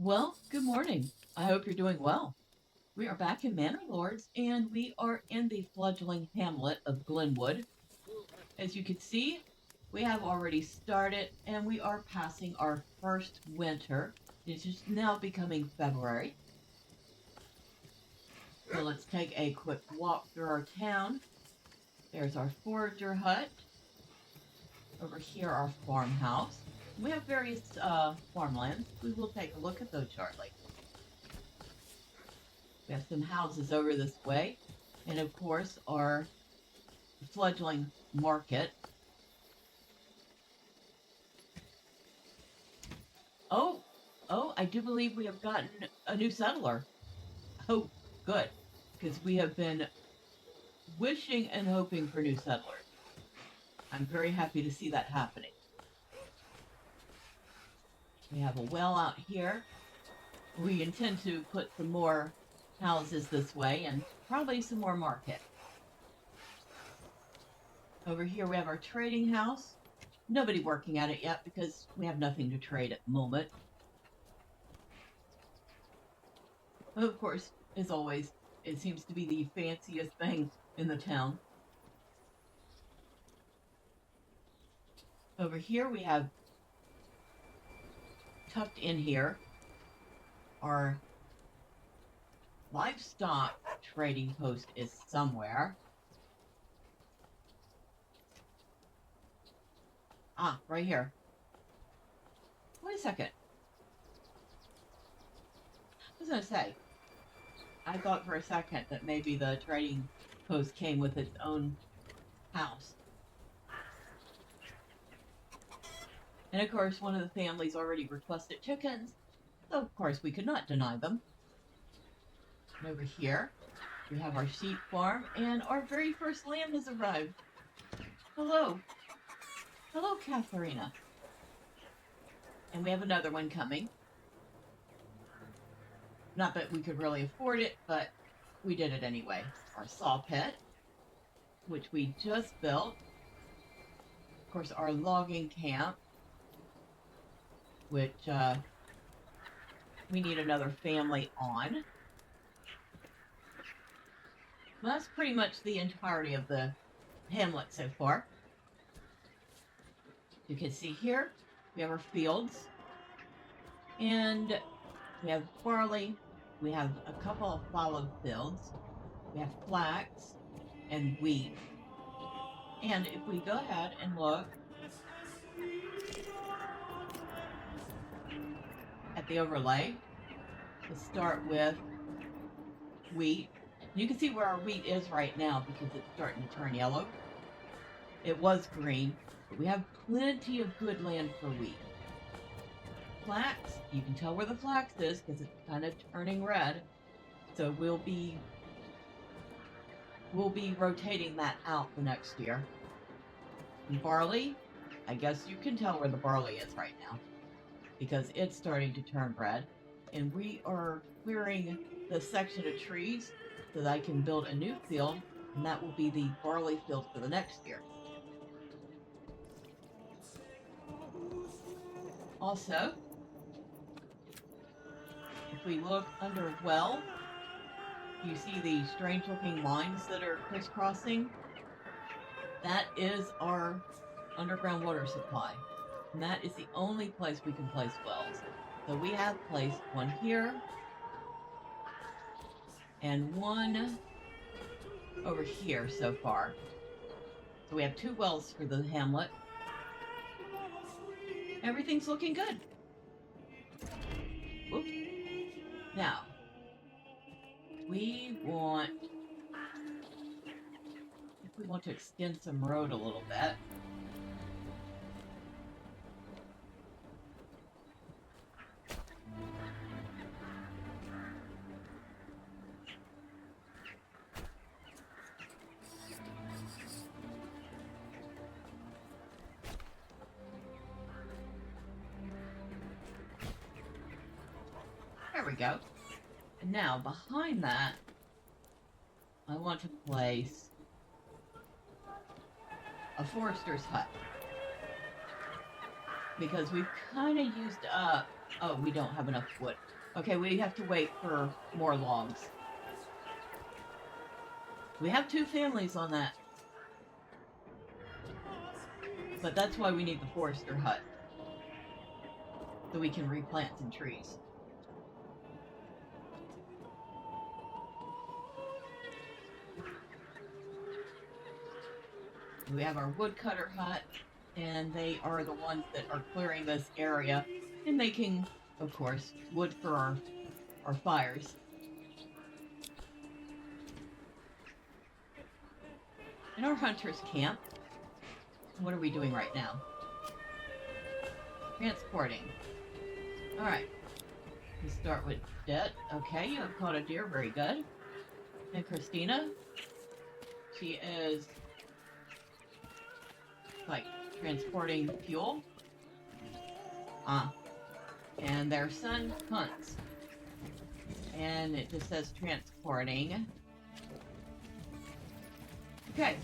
Well, good morning. I hope you're doing well. We are back in Manor Lords, and we are in the fledgling hamlet of Glenwood. As you can see, we have already started, and we are passing our first winter. It is now becoming February. So let's take a quick walk through our town. There's our forager hut. Over here, our farmhouse. We have various farmlands. We will take a look at those shortly. We have some houses over this way, and of course, our fledgling market. Oh, oh, I do believe we have gotten a new settler. Oh, good, because we have been wishing and hoping for new settlers. I'm very happy to see that happening. We have a well out here. We intend to put some more houses this way and probably some more market. Over here we have our trading house. Nobody working at it yet because we have nothing to trade at the moment. Of course, as always, it seems to be the fanciest thing in the town. Over here we have tucked in here our livestock trading post is somewhere. Ah, right here. Wait a second. I was going to say, I thought for a second that maybe the trading post came with its own house. And of course, one of the families already requested chickens, so of course we could not deny them. And over here, we have our sheep farm, and our very first lamb has arrived. Hello. Hello, Katharina. And we have another one coming. Not that we could really afford it, but we did it anyway. Our saw pit, which we just built. Of course, our logging camp, which we need another family on. Well, that's pretty much the entirety of the hamlet so far. You can see here, we have our fields, and we have barley, we have a couple of fallow fields, we have flax and wheat. And if we go ahead and look at the overlay, we'll start with wheat. You can see where our wheat is right now because it's starting to turn yellow. It was green, but we have plenty of good land for wheat. Flax, you can tell where the flax is because it's kind of turning red. So we'll be rotating that out the next year. And barley, I guess you can tell where the barley is right now because it's starting to turn red. And we are clearing the section of trees so that I can build a new field, and that will be the barley field for the next year. Also, if we look under well, you see the strange looking lines that are crisscrossing? That is our underground water supply. And that is the only place we can place wells. So we have placed one here and one over here so far. So we have 2 wells for the hamlet. Everything's looking good. Oops. Now, if we want to extend some road a little bit, there we go. And now behind that, I want to place a forester's hut. because we've kind of used up. Oh, we don't have enough wood. Okay, we have to wait for more logs. We have 2 families on that. But that's why we need the forester hut. So we can replant some trees. We have our woodcutter hut, and they are the ones that are clearing this area and making, of course, wood for our fires. In our hunter's camp, what are we doing right now? Transporting. Alright. We start with Det. Okay, you have caught a deer. Very good. And Christina, she is like transporting fuel. And their son hunts. And it just says transporting. Okay.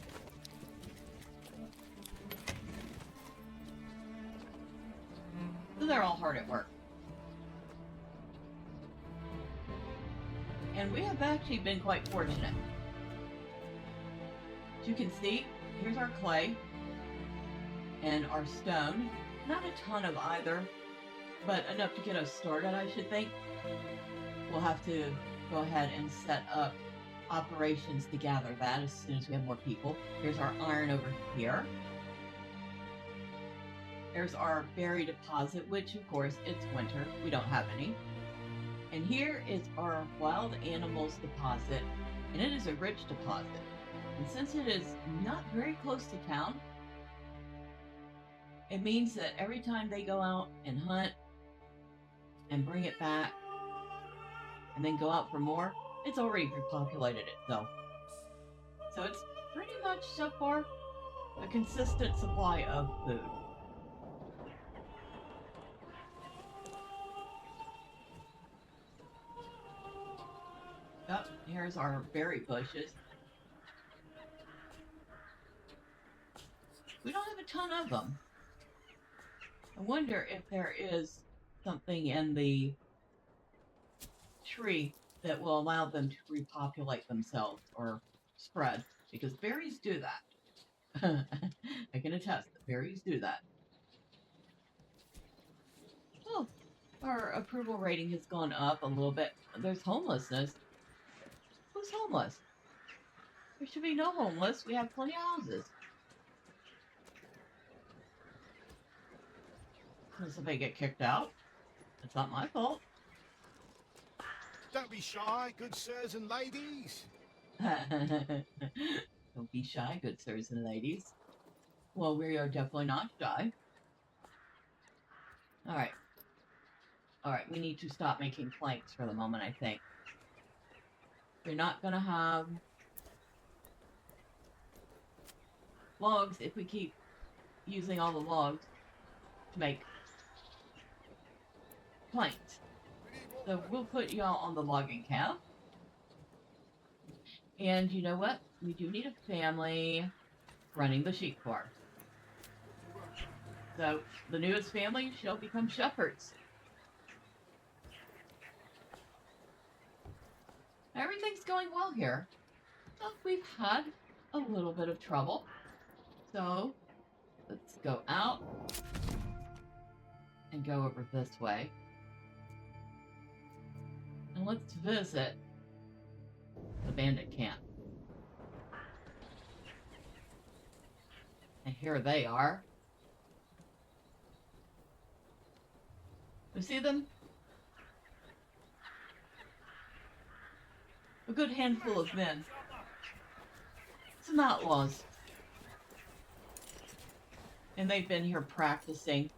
So they're all hard at work. And we have actually been quite fortunate. As you can see, here's our clay and our stone. Not a ton of either, but enough to get us started, I should think. We'll have to go ahead and set up operations to gather that as soon as we have more people. Here's our iron over here. There's our berry deposit, which of course it's winter. We don't have any. And here is our wild animals deposit, and it is a rich deposit. And since it is not very close to town, it means that every time they go out and hunt and bring it back and then go out for more, it's already repopulated itself. So it's pretty much so far a consistent supply of food. Oh, here's our berry bushes. We don't have a ton of them. I wonder if there is something in the tree that will allow them to repopulate themselves or spread, because berries do that. I can attest that berries do that. Oh, our approval rating has gone up a little bit. There's homelessness. Who's homeless? There should be no homeless. We have plenty of houses. Unless if they get kicked out, it's not my fault. Don't be shy, good sirs and ladies. Don't be shy, good sirs and ladies. Well, we are definitely not shy. Alright. Alright, we need to stop making planks for the moment, I think. We're not going to have logs if we keep using all the logs to make planks. So we'll put y'all on the logging camp. And you know what? We do need a family running the sheep farm. So the newest family shall become shepherds. Everything's going well here. Well, we've had a little bit of trouble. So let's go out and go over this way. And let's visit the bandit camp. And here they are. You see them? A good handful of men. Some outlaws. And they've been here practicing.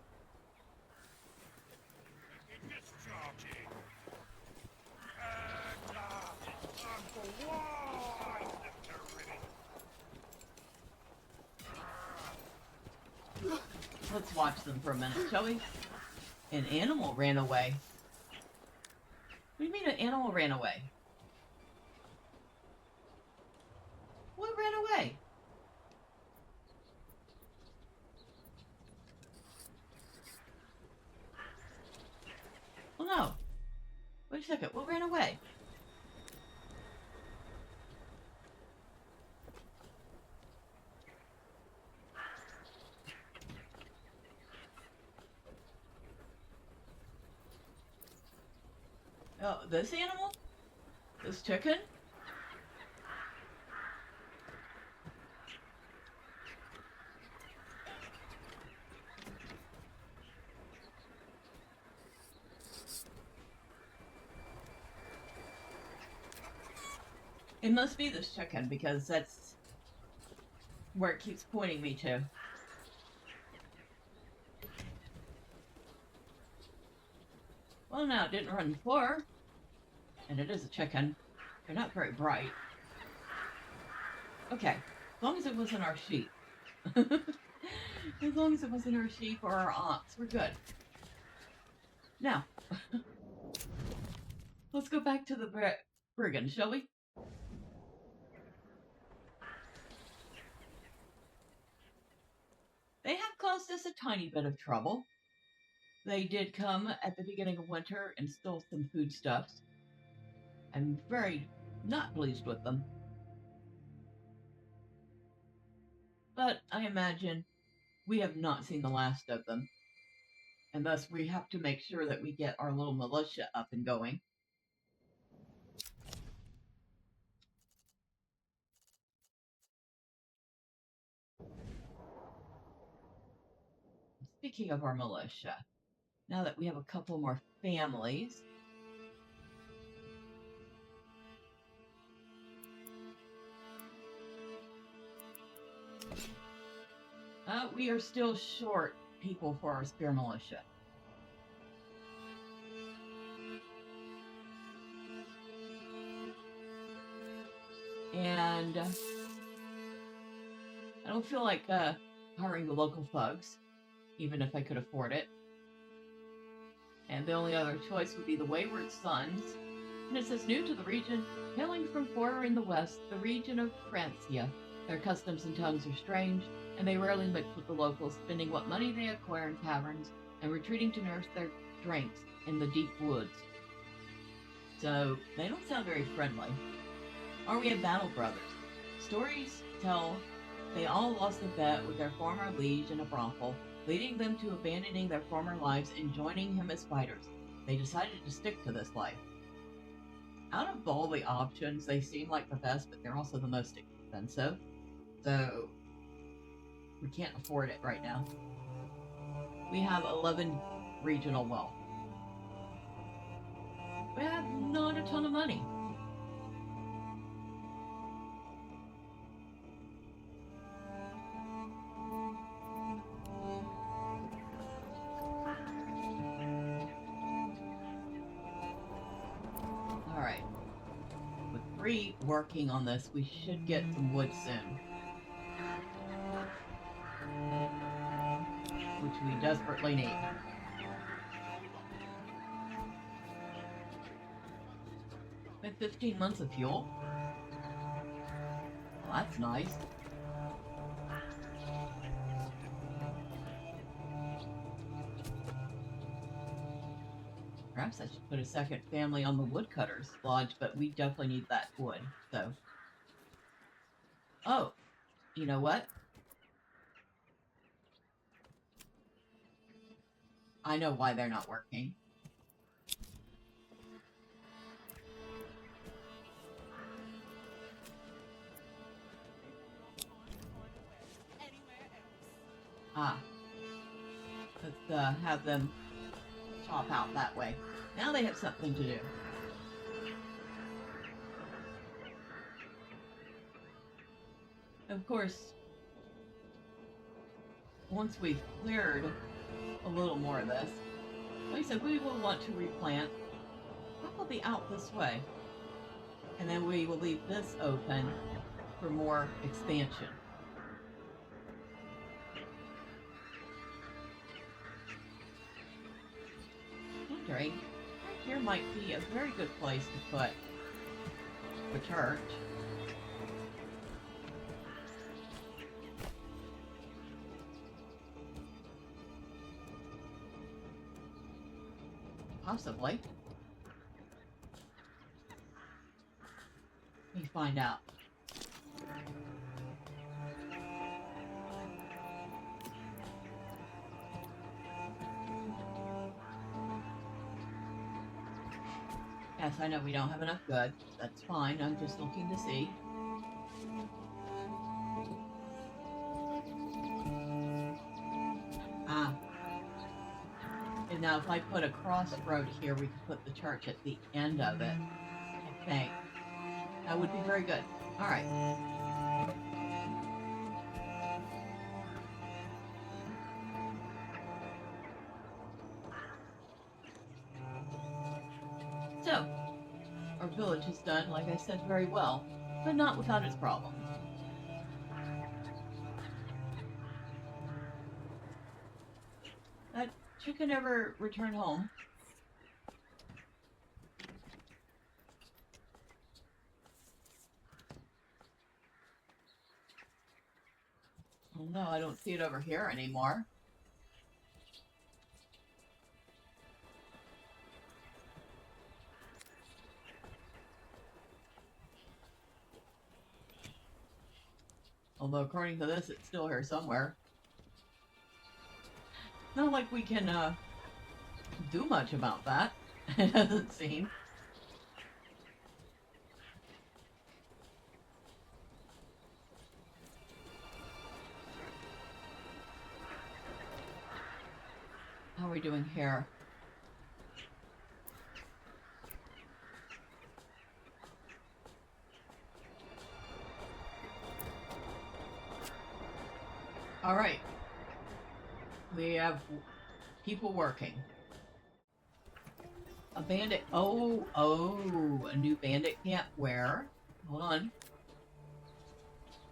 Let's watch them for a minute, shall we? An animal ran away. What do you mean an animal ran away? What ran away? a second. What ran away? Oh, this animal? This chicken? It must be this chicken because that's where it keeps pointing me to. Well, now it didn't run far. And it is a chicken. They're not very bright. Okay, as long as it wasn't our sheep. As long as it wasn't our sheep or our ox, we're good. Now, let's go back to the brigand, shall we? They have caused us a tiny bit of trouble. They did come at the beginning of winter and stole some foodstuffs. I'm very not pleased with them. But I imagine we have not seen the last of them. And thus we have to make sure that we get our little militia up and going. Speaking of our militia, now that we have a couple more families, we are still short people for our spear militia. And I don't feel like hiring the local thugs, even if I could afford it. And the only other choice would be the Wayward Sons. And it says, new to the region, hailing from far in the west, the region of Francia. Their customs and tongues are strange, and they rarely mix with the locals, spending what money they acquire in taverns and retreating to nurse their drinks in the deep woods. So, they don't sound very friendly. Or we have Battle Brothers. Stories tell they all lost a bet with their former liege in a brothel, leading them to abandoning their former lives and joining him as fighters. They decided to stick to this life. Out of all the options, they seem like the best, but they're also the most expensive. So, we can't afford it right now. We have 11 regional wealth. We have not a ton of money. Alright. With 3 working on this, we should get some wood soon. Which we desperately need. We have 15 months of fuel. Well, that's nice. Perhaps I should put a second family on the woodcutters lodge, but we definitely need that wood, so. Oh, you know what? I know why they're not working. Let's have them chop out that way. Now they have something to do. Of course, once we've cleared a little more of this, like I said, we will want to replant probably out this way. And then we will leave this open for more expansion. Wondering, here might be a very good place to put the church. Possibly. Let me find out. Yes, I know we don't have enough goods. That's fine. I'm just looking to see. Ah. And now if I put a crossroad here, we can put the church at the end of it. I think. That would be very good. Alright. So, our village is done, like I said, very well, but not without its problems. That chicken never returned home. Oh no, I don't see it over here anymore. Although according to this, it's still here somewhere. Not like we can do much about that. It doesn't seem. How are we doing here? All right. We have people working. A bandit. Oh, a new bandit camp. Where? Hold on.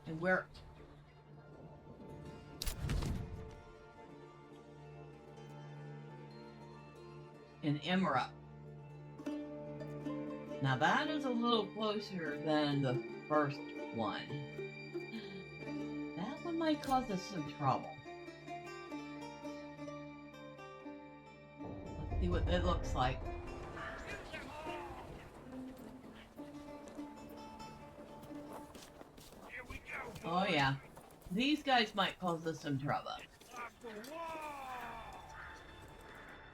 And where? In Emira. Now that is a little closer than the first one. That one might cause us some trouble. Let's see what it looks like. Oh yeah. These guys might cause us some trouble.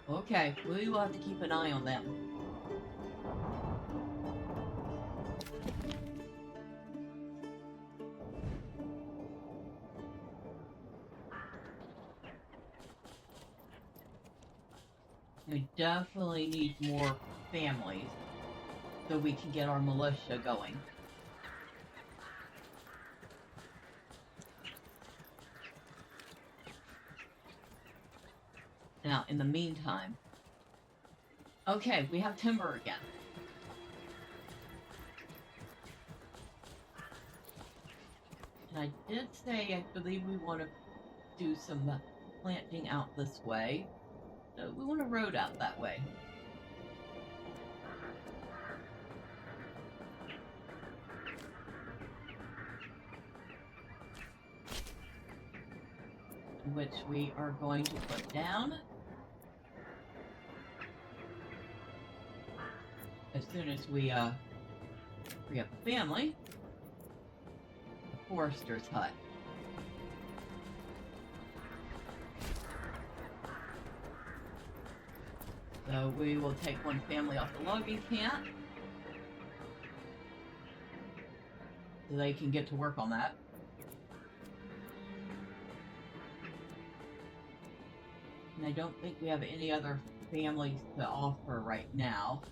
Okay, we will have to keep an eye on them. We definitely need more families so we can get our militia going. Now, in the meantime... Okay, we have timber again. And I did say I believe we want to do some planting out this way. So we want a road out that way. Which we are going to put down as soon as we free up the family. The forester's hut. So we will take one family off the logging camp so they can get to work on that. And I don't think we have any other families to offer right now.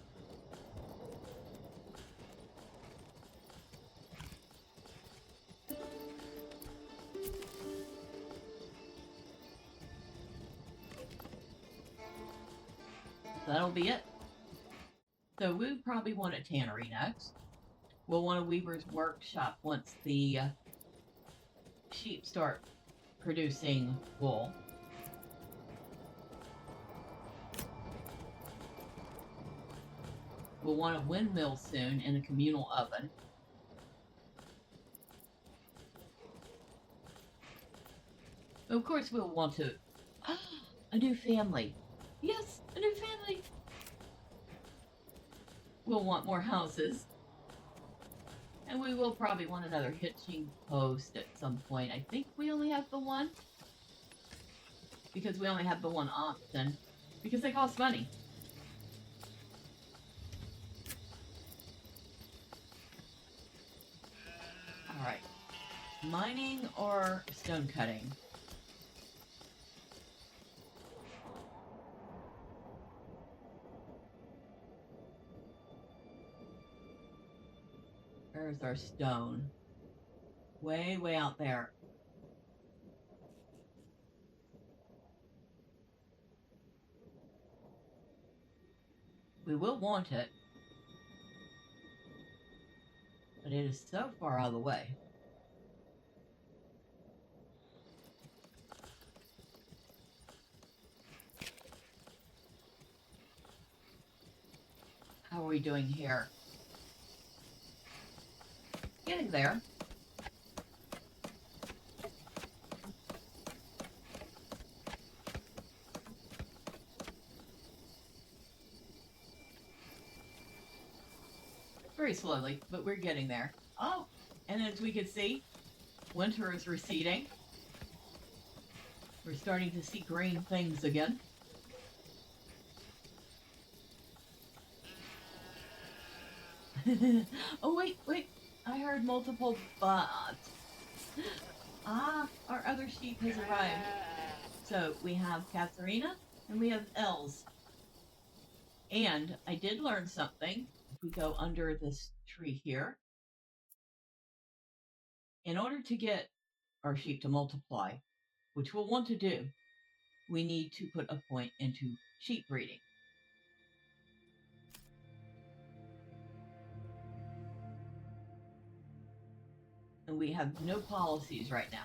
That'll be it. So we probably want a tannery next. We'll want a weaver's workshop once the sheep start producing wool. We'll want a windmill soon and a communal oven. Of course we'll want to... a new family. Yes, a new family. We'll want more houses. And we will probably want another hitching post at some point. I think we only have the one. Because we only have the one option. Because they cost money. Alright. Mining or stone cutting? Where's our stone? Way, way out there. We will want it. But it is so far out of the way. How are we doing here? Getting there. Very slowly, but we're getting there. Oh, and as we can see, winter is receding. We're starting to see green things again. Oh, wait. I heard multiple bots. Ah, our other sheep has arrived. So we have Katharina and we have Els. And I did learn something. If we go under this tree here, in order to get our sheep to multiply, which we'll want to do, we need to put a point into sheep breeding. And we have no policies right now.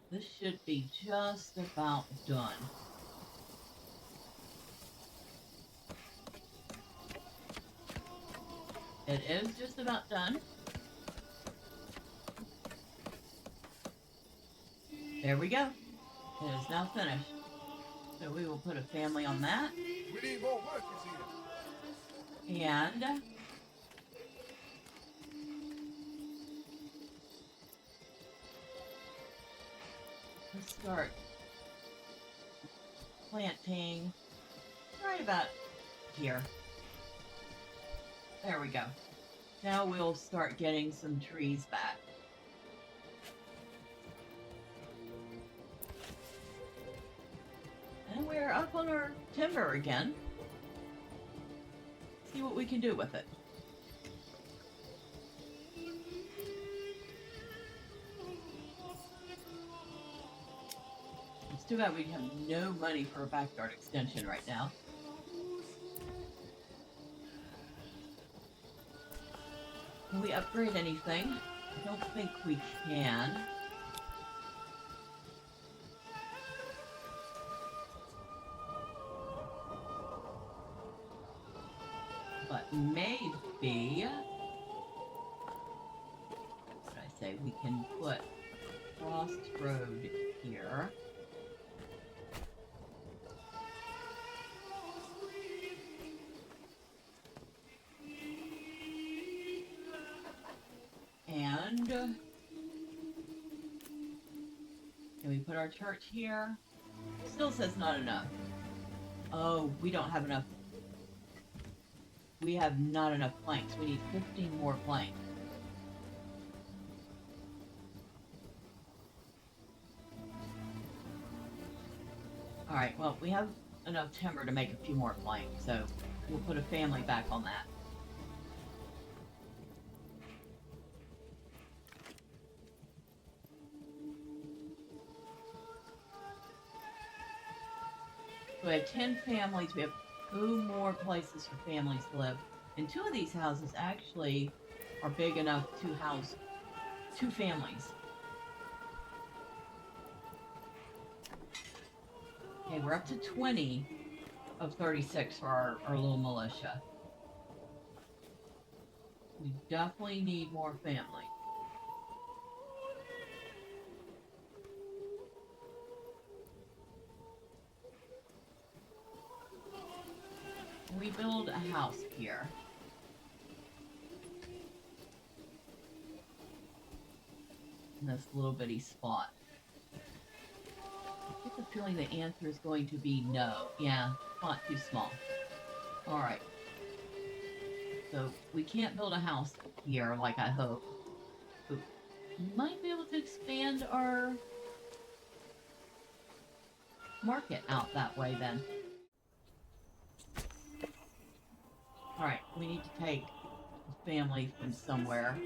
This should be just about done. It is just about done. There we go. It is now finished. So we will put a family on that. We need more workers here. And let's start planting right about here. There we go. Now we'll start getting some trees back. And we're up on our timber again. See what we can do with it. It's too bad we have no money for a backyard extension right now. Can we upgrade anything? I don't think we can. But maybe, what did I say? We can put Frost Road here. And can we put our church here? Still says not enough. Oh, we don't have enough. We have not enough planks. We need 15 more planks. Alright, well, we have enough timber to make a few more planks, so we'll put a family back on that. So we have 10 families. We have 2 more places for families to live. And 2 of these houses actually are big enough to house 2 families. Okay, we're up to 20 of 36 for our little militia. We definitely need more family. We build a house here. In this little bitty spot. I get the feeling the answer is going to be no. Yeah, font too small. Alright. So we can't build a house here like I hope. But we might be able to expand our market out that way then. Alright, we need to take a family from somewhere.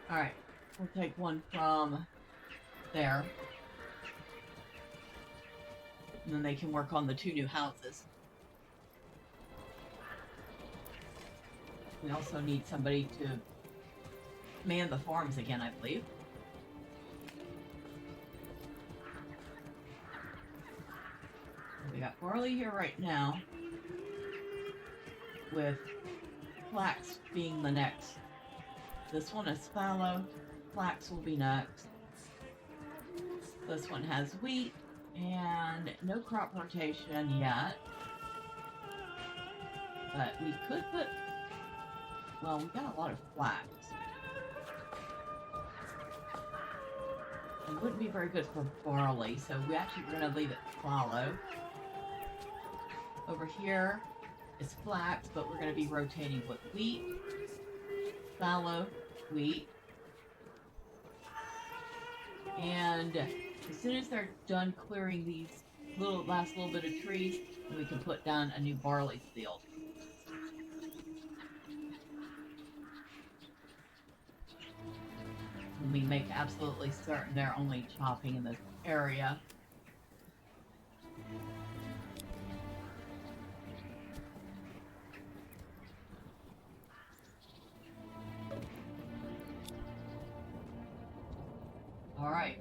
Alright, we'll take one from there. And then they can work on the 2 new houses. We also need somebody to man the farms again, I believe. We got barley here right now, with flax being the next. This one is fallow, flax will be next. This one has wheat, and no crop rotation yet. But we could put, well, we got a lot of flax. It wouldn't be very good for barley, so we actually are going to leave it fallow. Over here is flax, but we're going to be rotating with wheat, fallow, wheat. And as soon as they're done clearing these last little bit of trees, we can put down a new barley field. And we make absolutely certain they're only chopping in this area. All right.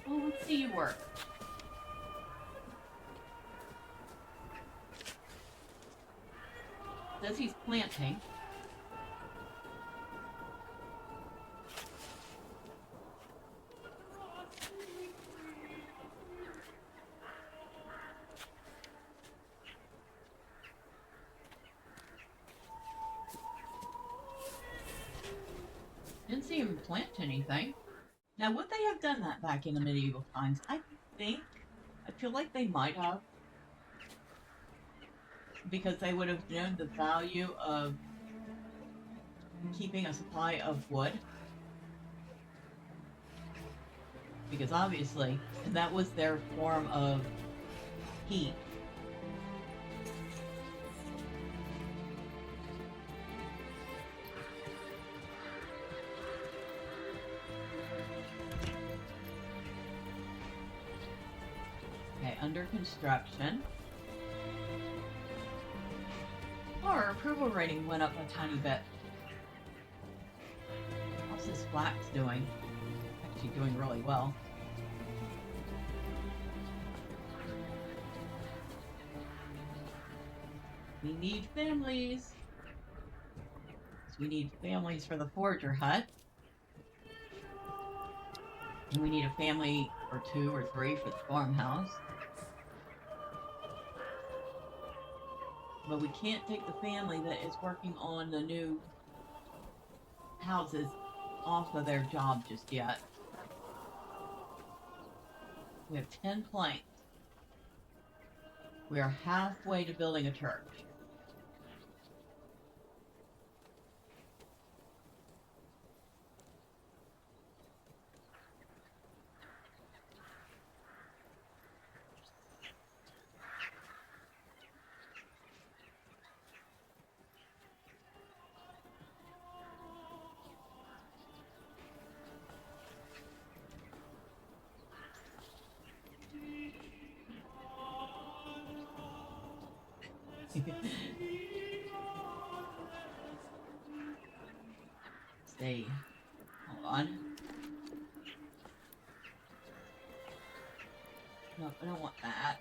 Well, let's see you work. Says he's planting. Didn't see him plant anything. Now, would they have done that back in the medieval times? I feel like they might have. Because they would have known the value of keeping a supply of wood. Because obviously, that was their form of heat. Okay, under construction. Our approval rating went up a tiny bit. How's this flax doing? Actually doing really well. We need families. So we need families for the forager hut. And we need a family or 2 or 3 for the farmhouse. But we can't take the family that is working on the new houses off of their job just yet. We have 10 planks. We are halfway to building a church. See. Hold on. No, I don't want that.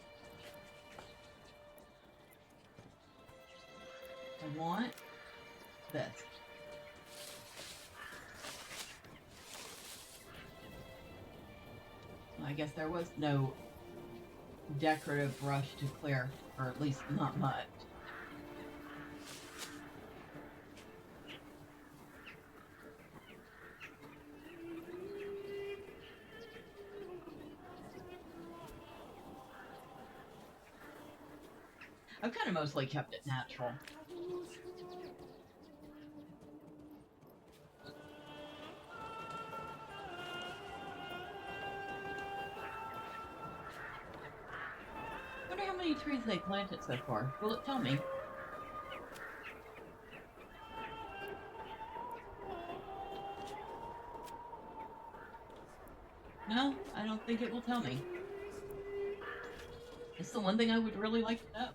I want this. I guess there was no decorative brush to clear, or at least not much. I've kind of mostly kept it natural. Wonder how many trees they planted so far. Will it tell me? No, I don't think it will tell me. It's the one thing I would really like to know.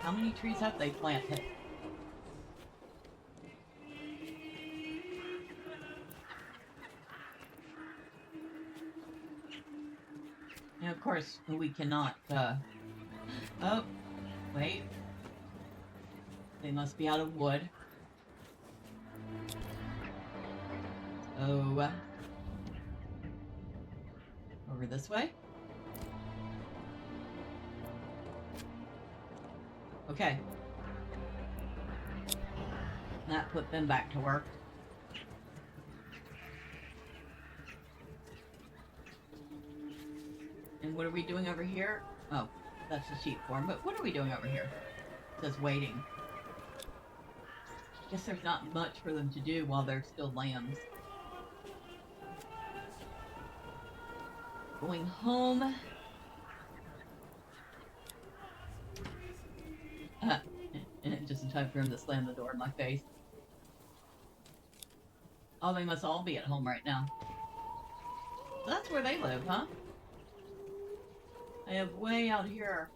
How many trees have they planted? And of course, we cannot, oh, wait. They must be out of wood. Oh. Over this way? Okay. That put them back to work. And what are we doing over here? Oh, that's the sheep farm. But what are we doing over here? It says waiting. Guess there's not much for them to do while they're still lambs. Going home. Just in time for him to slam the door in my face. Oh, they must all be at home right now. That's where they live, huh? I have way out here,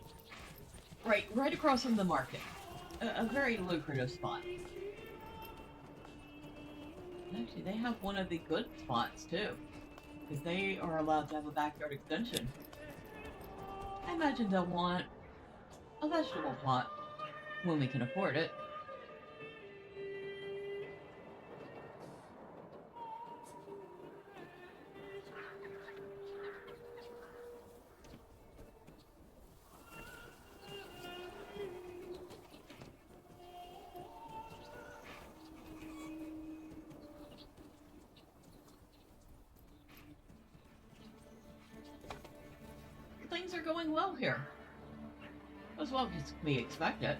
right across from the market. A very lucrative spot. Actually, they have one of the good spots, too. Because they are allowed to have a backyard extension. I imagine they'll want a vegetable plot when we can afford it. Things are going well here. As well as we expected.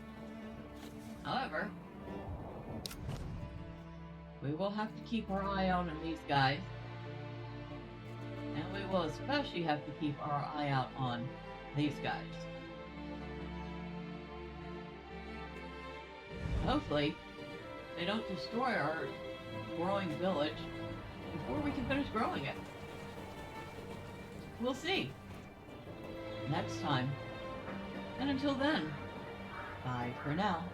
However, we will have to keep our eye out on these guys. And we will especially have to keep our eye out on these guys. Hopefully, they don't destroy our growing village before we can finish growing it. We'll see. Next time. And until then, bye for now.